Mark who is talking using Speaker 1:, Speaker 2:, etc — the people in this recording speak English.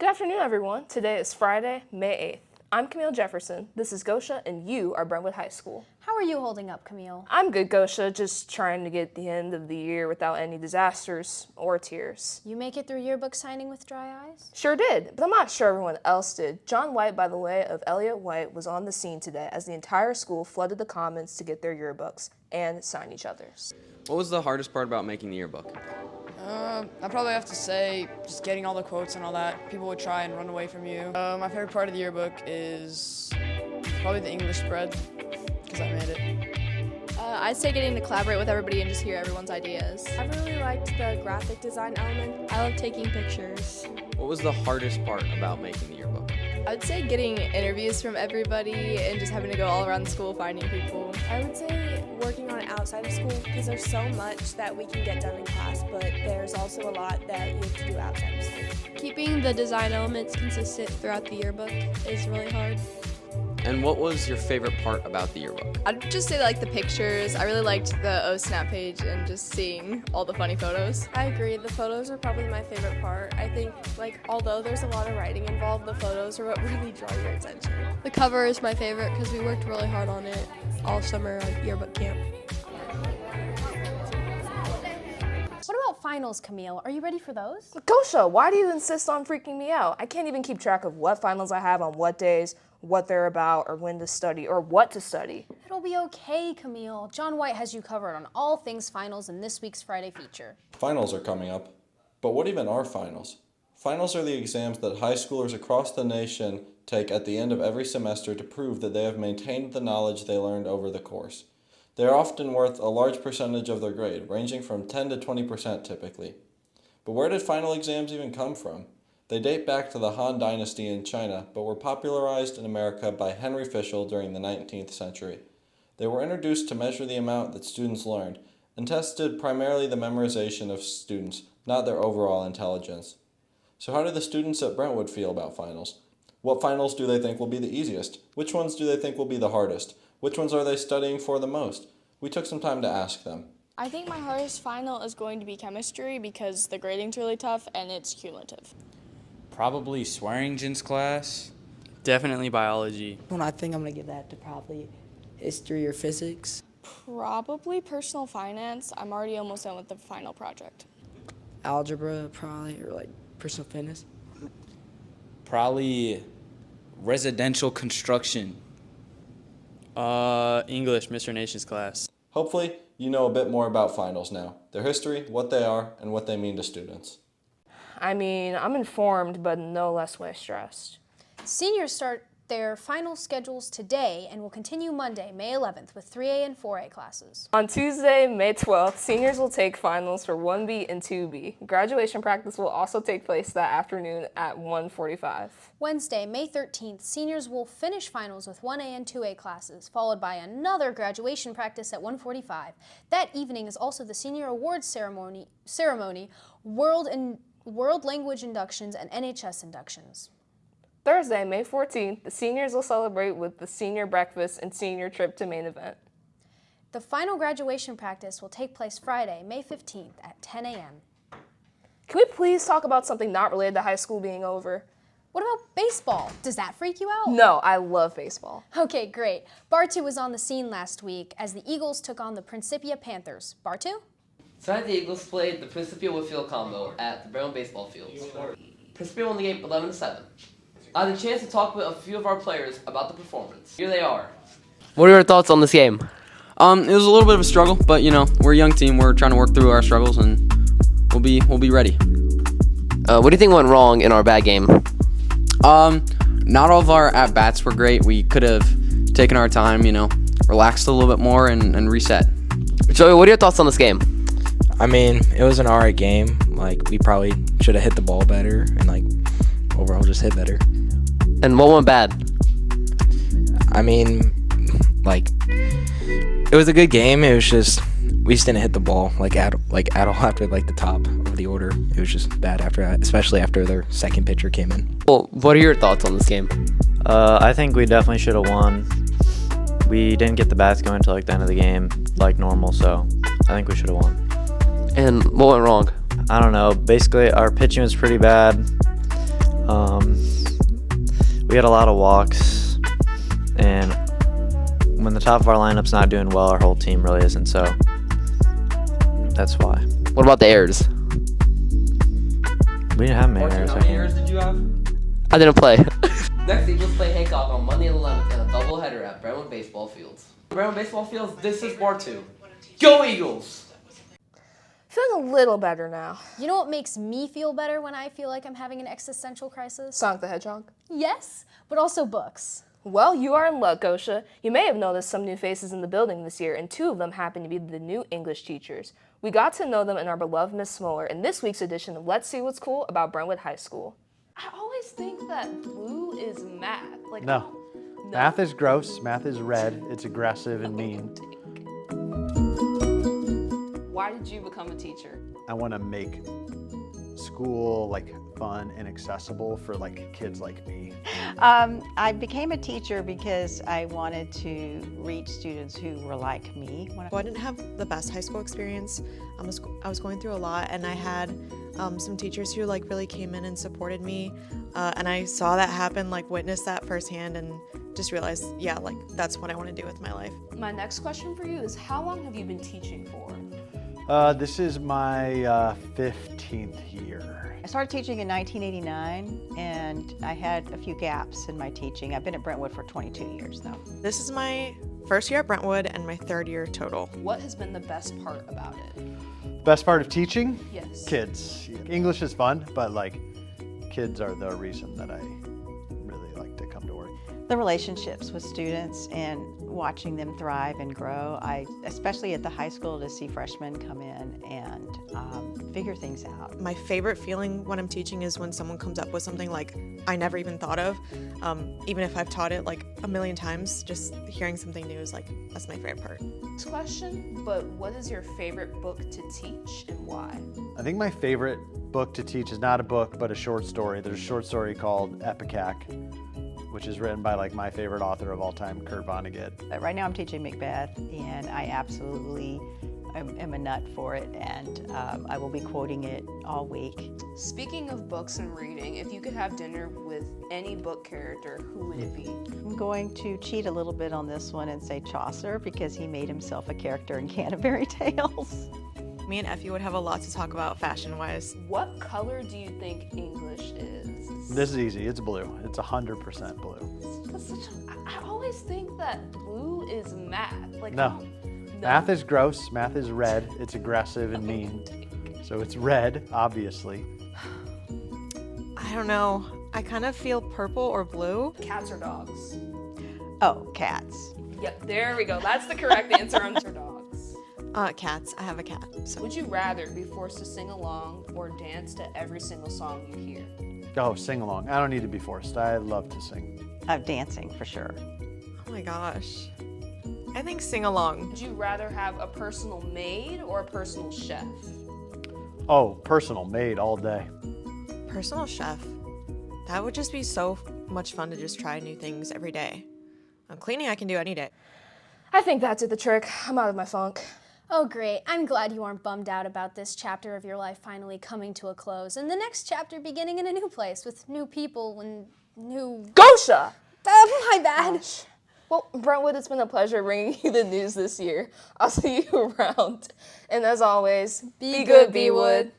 Speaker 1: Good afternoon, everyone. Today is Friday, May 8th. I'm Camille Jefferson. This is Gosha, and you are Brentwood High School.
Speaker 2: How are you holding up, Camille?
Speaker 1: I'm good, Gosha, just trying to get the end of the year without any disasters or tears.
Speaker 2: You make it through yearbook signing with dry eyes?
Speaker 1: Sure did, but I'm not sure everyone else did. John White, by the way, of Elliott White, was on the scene today as the entire school flooded the commons to get their yearbooks and sign each other's.
Speaker 3: What was the hardest part about making the yearbook?
Speaker 4: I probably have to say just getting all the quotes and all that. People would try and run away from you. My favorite part of the yearbook is probably the English spread, because I made it.
Speaker 5: I'd say getting to collaborate with everybody and just hear everyone's ideas.
Speaker 6: I really liked the graphic design element.
Speaker 5: I love taking pictures.
Speaker 3: What was the hardest part about making the yearbook?
Speaker 5: I would say getting interviews from everybody and just having to go all around the school finding people.
Speaker 6: I would say working on it outside of school because there's so much that we can get done in class, but there's also a lot that you have to do outside of school.
Speaker 7: Keeping the design elements consistent throughout the yearbook is really hard.
Speaker 3: And what was your favorite part about the yearbook?
Speaker 5: I'd just say the pictures. I really liked the O Snap page and just seeing all the funny photos.
Speaker 6: I agree, the photos are probably my favorite part. I think although there's a lot of writing involved, the photos are what really draw your attention.
Speaker 7: The cover is my favorite because we worked really hard on it all summer on yearbook camp.
Speaker 2: What about finals, Camille? Are you ready for those?
Speaker 1: Gosha, why do you insist on freaking me out? I can't even keep track of what finals I have on what days, what they're about, or when to study, or what to study.
Speaker 2: It'll be okay, Camille. John White has you covered on all things finals in this week's Friday feature.
Speaker 8: Finals are coming up. But what even are finals? Finals are the exams that high schoolers across the nation take at the end of every semester to prove that they have maintained the knowledge they learned over the course. They are often worth a large percentage of their grade, ranging from 10 to 20% typically. But where did final exams even come from? They date back to the Han Dynasty in China, but were popularized in America by Henry Fischel during the 19th century. They were introduced to measure the amount that students learned, and tested primarily the memorization of students, not their overall intelligence. So how do the students at Brentwood feel about finals? What finals do they think will be the easiest? Which ones do they think will be the hardest? Which ones are they studying for the most? We took some time to ask them.
Speaker 9: I think my hardest final is going to be chemistry because the grading's really tough and it's cumulative.
Speaker 10: Probably Swearingen's class.
Speaker 11: Definitely biology.
Speaker 12: Well, I think I'm going to give that to probably history or physics.
Speaker 9: Probably personal finance. I'm already almost done with the final project.
Speaker 12: Algebra, probably, or personal fitness.
Speaker 10: Probably residential construction.
Speaker 11: English, Mr. Nation's class.
Speaker 8: Hopefully, you know a bit more about finals now, their history, what they are, and what they mean to students.
Speaker 1: I mean, I'm informed, but no less way stressed.
Speaker 2: Seniors start their final schedules today and will continue Monday, May 11th with 3A and 4A classes.
Speaker 1: On Tuesday, May 12th, seniors will take finals for 1B and 2B. Graduation practice will also take place that afternoon at 1:45.
Speaker 2: Wednesday, May 13th, seniors will finish finals with 1A and 2A classes, followed by another graduation practice at 1:45. That evening is also the senior awards ceremony, world language inductions, and NHS inductions.
Speaker 1: Thursday, May 14th, the seniors will celebrate with the senior breakfast and senior trip to main event.
Speaker 2: The final graduation practice will take place Friday, May 15th at 10 a.m.
Speaker 1: Can we please talk about something not related to high school being over?
Speaker 2: What about baseball? Does that freak you out?
Speaker 1: No, I love baseball.
Speaker 2: Okay, great. Bartu was on the scene last week as the Eagles took on the Principia Panthers. Bartu?
Speaker 13: Tonight the Eagles played the Principia Whitfield combo at the Brown baseball fields. Principia won the game 11-7. I had a chance to talk with a few of our players about the performance. Here they are.
Speaker 14: What are your thoughts on this game?
Speaker 3: It was a little bit of a struggle, but we're a young team. We're trying to work through our struggles, and we'll be ready.
Speaker 14: What do you think went wrong in our bad game?
Speaker 3: Not all of our at bats were great. We could have taken our time, relaxed a little bit more and reset.
Speaker 14: Joey, what are your thoughts on this game?
Speaker 15: I mean, it was an alright game. We probably should have hit the ball better and overall just hit better.
Speaker 14: And what went bad?
Speaker 15: I mean, it was a good game. It was just we just didn't hit the ball at all after the top of the order. It was just bad after that, especially after their second pitcher came in.
Speaker 14: Well, what are your thoughts on this game?
Speaker 16: I think we definitely should have won. We didn't get the bats going until the end of the game like normal, so I think we should have won.
Speaker 14: And what went wrong?
Speaker 16: I don't know. Basically, our pitching was pretty bad. We had a lot of walks, and when the top of our lineup's not doing well, our whole team really isn't, so that's why.
Speaker 14: What about the errors?
Speaker 16: We didn't have many
Speaker 13: Martin,
Speaker 16: errors.
Speaker 13: how many errors did you have?
Speaker 14: I didn't play.
Speaker 13: Next, Eagles play Hancock on Monday the 11th in a doubleheader at Brownwood Baseball Fields. Brownwood Baseball Fields, this is Bar 2. Go Eagles!
Speaker 1: Feeling a little better now.
Speaker 2: You know what makes me feel better when I feel like I'm having an existential crisis?
Speaker 1: Sonic the Hedgehog?
Speaker 2: Yes, but also books.
Speaker 1: Well, you are in luck, Gosha. You may have noticed some new faces in the building this year, and 2 of them happen to be the new English teachers. We got to know them in our beloved Miss Smoller in this week's edition of Let's See What's Cool About Brentwood High School. I always think that blue is math. Like,
Speaker 17: no. Math is gross, math is red, it's aggressive and mean.
Speaker 1: Why did you become a teacher?
Speaker 17: I want to make school like fun and accessible for like kids like me.
Speaker 18: I became a teacher because I wanted to reach students who were like me.
Speaker 19: Well, I didn't have the best high school experience. I was going through a lot, and I had some teachers who like really came in and supported me, and I saw that happen, like witnessed that firsthand, and just realized, yeah, like that's what I want to do with my life.
Speaker 1: My next question for you is, how long have you been teaching for?
Speaker 17: This is my 15th year.
Speaker 18: I started teaching in 1989, and I had a few gaps in my teaching. I've been at Brentwood for 22 years now.
Speaker 19: This is my first year at Brentwood and my 3rd year total.
Speaker 1: What has been the best part about it?
Speaker 17: Best part of teaching?
Speaker 1: Yes.
Speaker 17: Kids. English is fun, but like kids are the reason that I really like to come to work.
Speaker 18: The relationships with students and watching them thrive and grow. Especially at the high school, to see freshmen come in and figure things out.
Speaker 19: My favorite feeling when I'm teaching is when someone comes up with something like I never even thought of. Even if I've taught it like a million times, just hearing something new is like, that's my favorite part.
Speaker 1: Next question, but what is your favorite book to teach and why?
Speaker 17: I think my favorite book to teach is not a book, but a short story. There's a short story called Ipecac, which is written by like my favorite author of all time, Kurt Vonnegut.
Speaker 18: Right now I'm teaching Macbeth, and I absolutely am a nut for it, and I will be quoting it all week.
Speaker 1: Speaking of books and reading, if you could have dinner with any book character, who would it be?
Speaker 18: I'm going to cheat a little bit on this one and say Chaucer, because he made himself a character in Canterbury Tales.
Speaker 19: Me and Effie would have a lot to talk about fashion-wise.
Speaker 1: What color do you think English is?
Speaker 17: This is easy. It's blue. It's 100% blue.
Speaker 1: I always think that blue is math. Like,
Speaker 17: no. Math is gross. Math is red. It's aggressive and mean. So it's red, obviously.
Speaker 19: I don't know. I kind of feel purple or blue.
Speaker 1: Cats or dogs?
Speaker 18: Oh, cats.
Speaker 1: Yep, there we go. That's the correct answer on dogs.
Speaker 19: Cats. I have a cat. So.
Speaker 1: Would you rather be forced to sing along or dance to every single song you hear?
Speaker 17: Oh, sing along. I don't need to be forced. I love to sing.
Speaker 18: Dancing, for sure.
Speaker 19: Oh my gosh. I think sing along.
Speaker 1: Would you rather have a personal maid or a personal chef?
Speaker 17: Oh, personal maid all day.
Speaker 19: Personal chef. That would just be so much fun to just try new things every day. Cleaning I can do any day.
Speaker 1: I think that did the trick. I'm out of my funk.
Speaker 2: Oh great, I'm glad you aren't bummed out about this chapter of your life finally coming to a close, and the next chapter beginning in a new place with new people and new...
Speaker 1: Gosha!
Speaker 2: My bad.
Speaker 1: Gosh. Well, Brentwood, it's been a pleasure bringing you the news this year. I'll see you around. And as always, be good, Bewood.